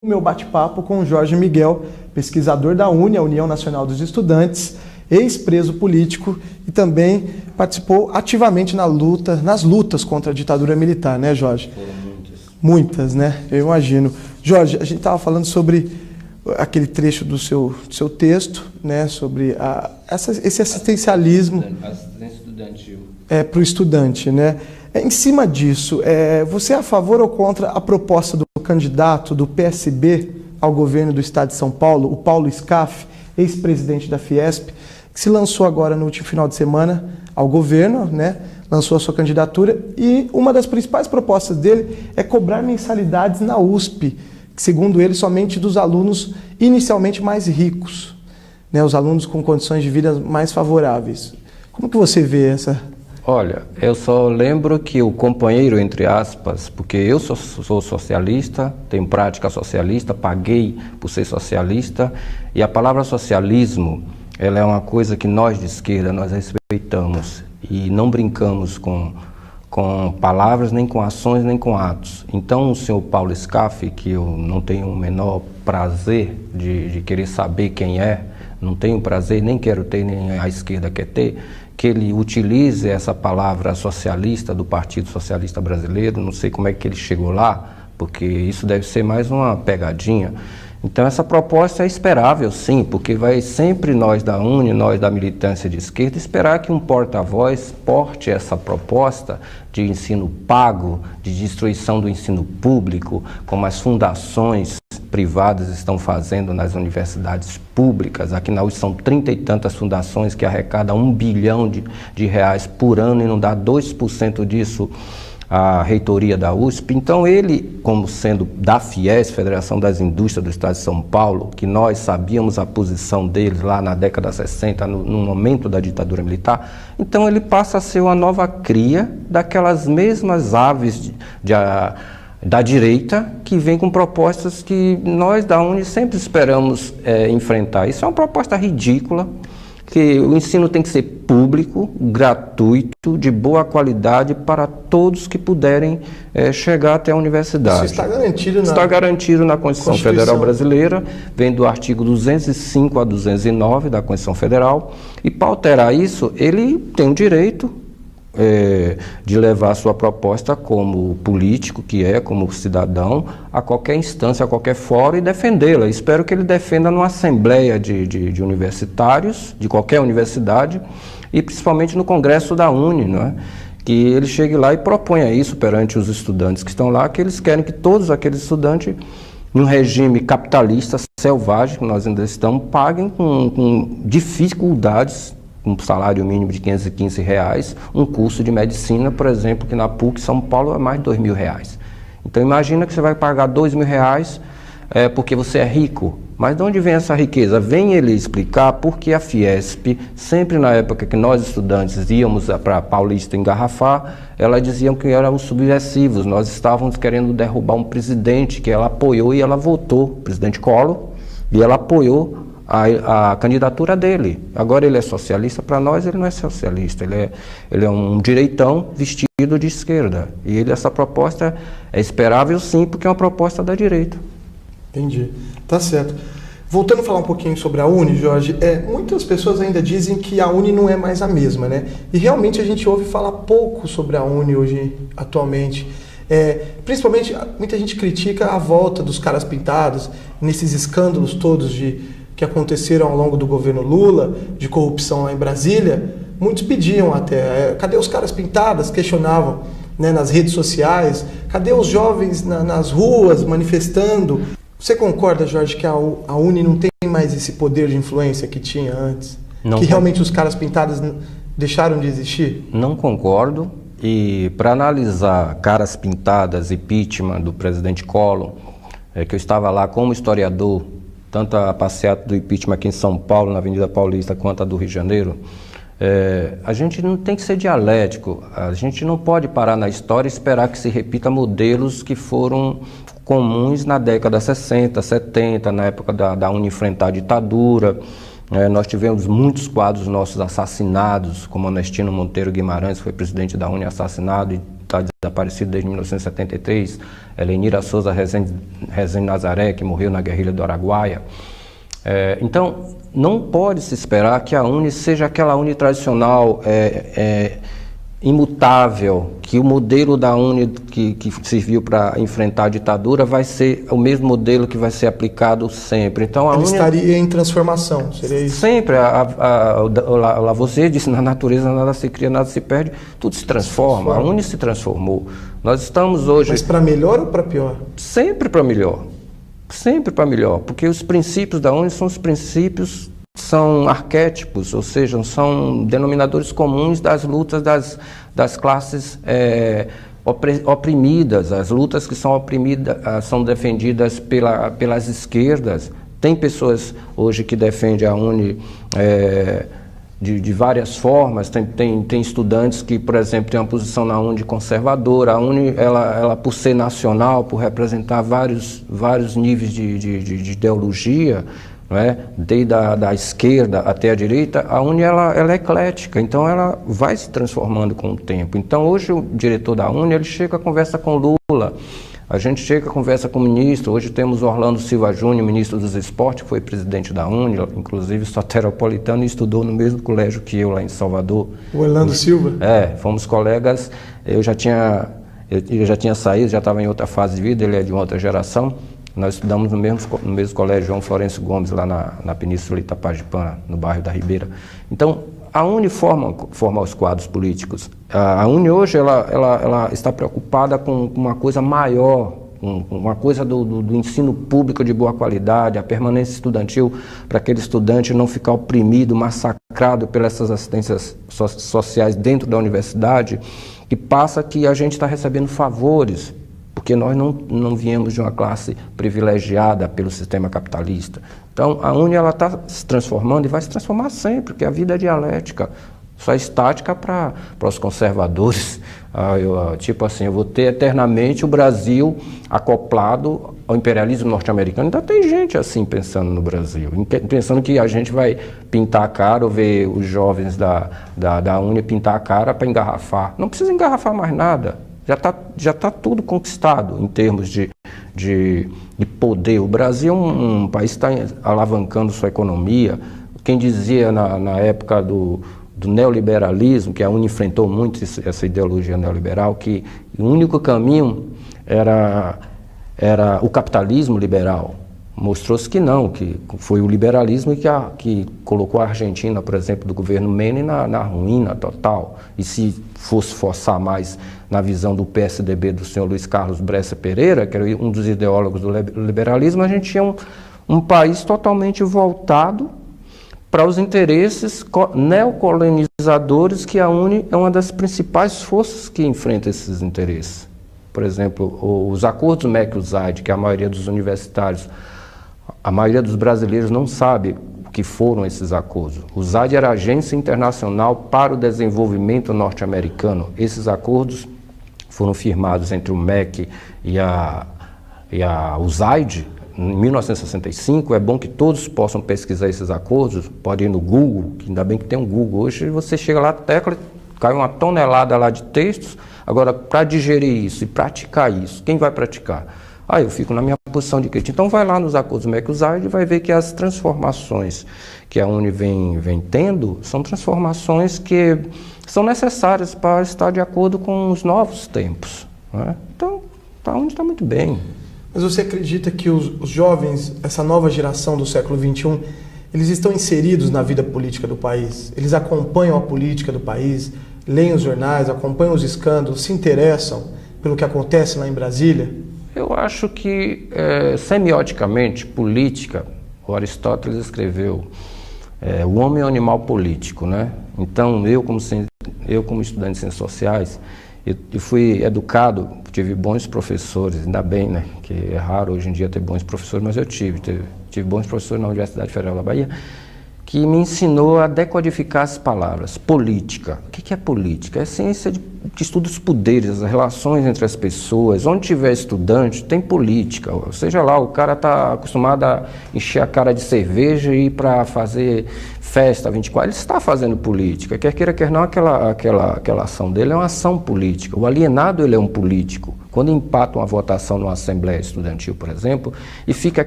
Meu bate-papo com o Jorge Miguel, pesquisador da UNE, a União Nacional dos Estudantes, ex-preso político e também participou ativamente nas lutas contra a ditadura militar, né, Jorge? Foram muitas. Muitas, né? Eu imagino. Jorge, a gente estava falando sobre aquele trecho do seu texto, né, sobre esse assistencialismo estudantil. Para o estudante, né? Em cima disso, você é a favor ou contra a proposta do candidato do PSB ao governo do estado de São Paulo, o Paulo Scaff, ex-presidente da Fiesp, que se lançou agora no último final de semana ao governo, né? Lançou a sua candidatura e uma das principais propostas dele é cobrar mensalidades na USP, que, segundo ele, somente dos alunos inicialmente mais ricos, né? Os alunos com condições de vida mais favoráveis. Como que você vê essa... Olha, eu só lembro que o companheiro, entre aspas, porque eu sou socialista, tenho prática socialista, paguei por ser socialista, e a palavra socialismo, ela é uma coisa que nós de esquerda, nós respeitamos, e não brincamos com palavras, nem com ações, nem com atos. Então o senhor Paulo Scaff, que eu não tenho o menor prazer de querer saber quem é, não tenho prazer, nem quero ter, nem a esquerda quer ter, que ele utilize essa palavra socialista do Partido Socialista Brasileiro, não sei como é que ele chegou lá, porque isso deve ser mais uma pegadinha. Então essa proposta é esperável, sim, porque vai sempre nós da UNE, nós da militância de esquerda, esperar que um porta-voz porte essa proposta de ensino pago, de destruição do ensino público, como as fundações privadas estão fazendo nas universidades públicas. Aqui na USP são 30 e tantas fundações que arrecadam 1 bilhão de reais por ano e não dá 2% disso à reitoria da USP. Então ele, como sendo da FIES, Federação das Indústrias do Estado de São Paulo, que nós sabíamos a posição deles lá na década de 60, no momento da ditadura militar, então ele passa a ser uma nova cria daquelas mesmas aves da direita, que vem com propostas que nós da UNE sempre esperamos enfrentar. Isso é uma proposta ridícula, que o ensino tem que ser público, gratuito, de boa qualidade para todos que puderem chegar até a universidade. Isso está garantido Está garantido na Constituição Federal Brasileira, vem do artigo 205 a 209 da Constituição Federal, e para alterar isso, ele tem o direito de levar a sua proposta como político, como cidadão, a qualquer instância, a qualquer fórum e defendê-la. Espero que ele defenda numa assembleia de universitários, de qualquer universidade, e principalmente no Congresso da UNE, não é? Que ele chegue lá e proponha isso perante os estudantes que estão lá, que eles querem que todos aqueles estudantes, num regime capitalista selvagem, que nós ainda estamos, paguem com dificuldades, um salário mínimo de R$515, um curso de medicina, por exemplo, que na PUC São Paulo é mais de R$2.000. Então imagina que você vai pagar R$2.000 porque você é rico. Mas de onde vem essa riqueza? Vem ele explicar porque a Fiesp, sempre na época que nós estudantes íamos para Paulista engarrafar, ela diziam que éramos subversivos, nós estávamos querendo derrubar um presidente que ela apoiou e ela votou, o presidente Collor, e ela apoiou a candidatura dele. Agora ele é socialista, para nós ele não é socialista, ele é um direitão vestido de esquerda. E essa proposta é esperável sim, porque é uma proposta da direita. Entendi, tá certo. Voltando a falar um pouquinho sobre a UNE, Jorge, muitas pessoas ainda dizem que a UNE não é mais a mesma, né? E realmente a gente ouve falar pouco sobre a UNE hoje, atualmente. Principalmente, muita gente critica a volta dos caras pintados, nesses escândalos todos que aconteceram ao longo do governo Lula, de corrupção lá em Brasília. Muitos pediam até, cadê os caras pintados? Questionavam, né, nas redes sociais, cadê os jovens nas ruas manifestando? Você concorda, Jorge, que a UNE não tem mais esse poder de influência que tinha antes? Não que realmente os caras pintados deixaram de existir? Não concordo. E para analisar caras pintadas, impeachment do presidente Collor, que eu estava lá como historiador, tanto a passeata do impeachment aqui em São Paulo, na Avenida Paulista, quanto a do Rio de Janeiro, a gente não tem que ser dialético, a gente não pode parar na história e esperar que se repita modelos que foram comuns na década 60, 70, na época da UNE enfrentar a ditadura. Nós tivemos muitos quadros nossos assassinados, como Onestino Monteiro Guimarães, foi presidente da UNE, assassinado, e está desaparecido desde 1973, Helenira Souza Rezende Nazaré, que morreu na guerrilha do Araguaia. Então, não pode se esperar que a UNE seja aquela UNE tradicional, imutável, que o modelo da UNE que serviu para enfrentar a ditadura vai ser o mesmo modelo que vai ser aplicado sempre. Então, a UNE estaria em transformação, seria isso? Sempre. Lavoisier disse, na natureza nada se cria, nada se perde, tudo se transforma. A UNE se transformou. Nós estamos hoje... Mas para melhor ou para pior? Sempre para melhor. Sempre para melhor, porque os princípios da UNE são arquétipos, ou seja, são denominadores comuns das lutas das classes oprimidas, as lutas que são oprimidas, são defendidas pelas esquerdas. Tem pessoas hoje que defendem a UNE de várias formas, tem estudantes que, por exemplo, têm uma posição na UNE conservadora. A UNE, ela por ser nacional, por representar vários níveis de ideologia, não é? Desde da esquerda até a direita, a UNE ela é eclética, então ela vai se transformando com o tempo. Então hoje o diretor da UNE, ele chega a conversa com Lula, a gente chega a conversa com o ministro. Hoje temos Orlando Silva Júnior, ministro dos Esportes, que foi presidente da UNE, inclusive soteropolitano, e estudou no mesmo colégio que eu lá em Salvador. O Orlando Silva? Fomos colegas. Eu já tinha saído, já estava em outra fase de vida, ele é de uma outra geração. Nós estudamos no mesmo colégio João Florencio Gomes, lá na Península Itapajipana, no bairro da Ribeira. Então, a UNE forma os quadros políticos. A UNE hoje ela está preocupada com uma coisa maior, uma coisa do ensino público de boa qualidade, a permanência estudantil, para aquele estudante não ficar oprimido, massacrado pelas assistências sociais dentro da universidade, e passa que a gente está recebendo favores, porque nós não viemos de uma classe privilegiada pelo sistema capitalista. Então, a UNE está se transformando e vai se transformar sempre, porque a vida é dialética, só é estática para os conservadores. Eu vou ter eternamente o Brasil acoplado ao imperialismo norte-americano. Ainda tem gente assim pensando no Brasil, pensando que a gente vai pintar a cara ou ver os jovens da UNE pintar a cara para engarrafar. Não precisa engarrafar mais nada. Já tá tudo conquistado em termos de poder. O Brasil é um país que está alavancando sua economia. Quem dizia na época do neoliberalismo, que a UNE enfrentou muito essa ideologia neoliberal, que o único caminho era o capitalismo liberal. Mostrou-se que não, que foi o liberalismo que colocou a Argentina, por exemplo, do governo Menem na ruína total. E se fosse forçar mais na visão do PSDB do senhor Luiz Carlos Brescia Pereira, que era um dos ideólogos do liberalismo, a gente tinha um país totalmente voltado para os interesses neocolonizadores, que a UNE é uma das principais forças que enfrenta esses interesses. Por exemplo, os acordos MEC-USAID, que a maioria dos universitários, a maioria dos brasileiros não sabe o que foram esses acordos. O USAID era a Agência Internacional para o Desenvolvimento Norte-Americano. Esses acordos foram firmados entre o MEC e a USAID em 1965. É bom que todos possam pesquisar esses acordos, podem ir no Google, que ainda bem que tem um Google. Hoje você chega lá, tecla, cai uma tonelada lá de textos. Agora, para digerir isso e praticar isso, quem vai praticar? Eu fico na minha posição de crítica. Então vai lá nos acordos MEC-USAID e vai ver que as transformações que a UNE vem tendo são transformações que são necessárias para estar de acordo com os novos tempos, né? Então, a UNE está muito bem. Mas você acredita que os jovens, essa nova geração do século XXI, eles estão inseridos na vida política do país? Eles acompanham a política do país, leem os jornais, acompanham os escândalos, se interessam pelo que acontece lá em Brasília? Eu acho que, semioticamente, política, o Aristóteles escreveu, o homem é um animal político, né? Então, eu como estudante de ciências sociais, eu fui educado, tive bons professores, ainda bem, né? Que é raro hoje em dia ter bons professores, mas eu tive bons professores na Universidade Federal da Bahia, que me ensinou a decodificar as palavras. Política. O que é política? É a ciência que estuda os poderes, as relações entre as pessoas. Onde tiver estudante, tem política. Seja lá, o cara está acostumado a encher a cara de cerveja e ir para fazer festa 24. Ele está fazendo política. Quer queira, quer não, aquela ação dele é uma ação política. O alienado, ele é um político. Quando empata uma votação numa assembleia estudantil, por exemplo, e fica